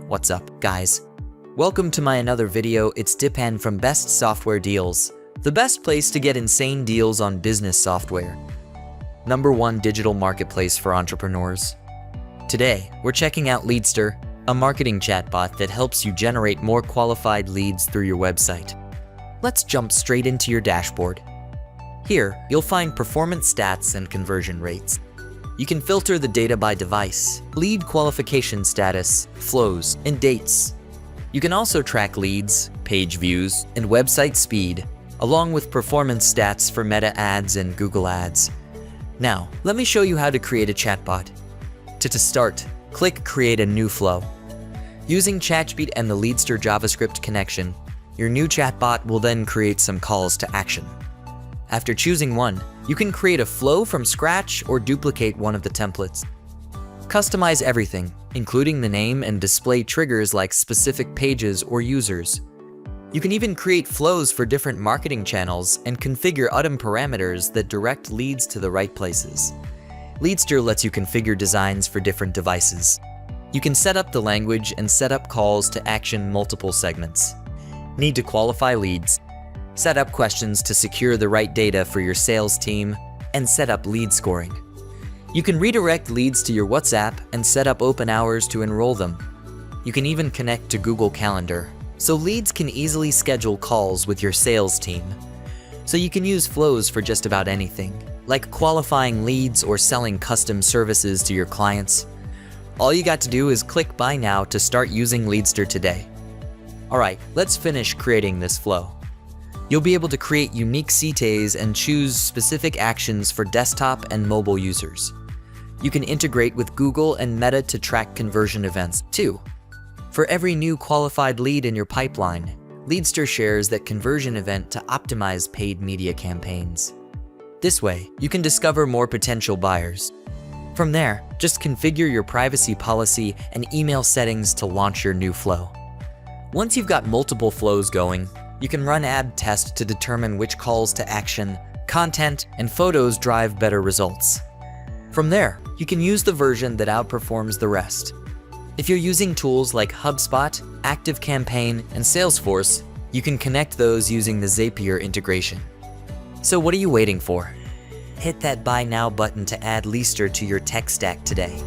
What's up, guys? Welcome to my another video. It's Dipan from Best Software Deals, the best place to get insane deals on business software. #1 digital marketplace for entrepreneurs. Today, we're checking out Leadster, a marketing chatbot that helps you generate more qualified leads through your website. Let's jump straight into your dashboard. Here, you'll find performance stats and conversion rates. You can filter the data by device, lead qualification status, flows, and dates. You can also track leads, page views, and website speed, along with performance stats for Meta ads and Google ads. Now, let me show you how to create a chatbot. To start, click Create a New Flow. Using ChatBeat and the Leadster JavaScript connection, your new chatbot will then create some calls to action. After choosing one, you can create a flow from scratch or duplicate one of the templates. Customize everything, including the name and display triggers like specific pages or users. You can even create flows for different marketing channels and configure autumn parameters that direct leads to the right places. Leadster lets you configure designs for different devices. You can set up the language and set up calls to action multiple segments. Need to qualify leads? Set up questions to secure the right data for your sales team, and set up lead scoring. You can redirect leads to your WhatsApp and set up open hours to enroll them. You can even connect to Google Calendar, so leads can easily schedule calls with your sales team. So you can use flows for just about anything, like qualifying leads or selling custom services to your clients. All you got to do is click Buy Now to start using Leadster today. Alright, let's finish creating this flow. You'll be able to create unique CTAs and choose specific actions for desktop and mobile users. You can integrate with Google and Meta to track conversion events, too. For every new qualified lead in your pipeline, Leadster shares that conversion event to optimize paid media campaigns. This way, you can discover more potential buyers. From there, just configure your privacy policy and email settings to launch your new flow. Once you've got multiple flows going, you can run ad tests to determine which calls to action, content, and photos drive better results. From there, you can use the version that outperforms the rest. If you're using tools like HubSpot, ActiveCampaign, and Salesforce, you can connect those using the Zapier integration. So what are you waiting for? Hit that Buy Now button to add Leadster to your tech stack today.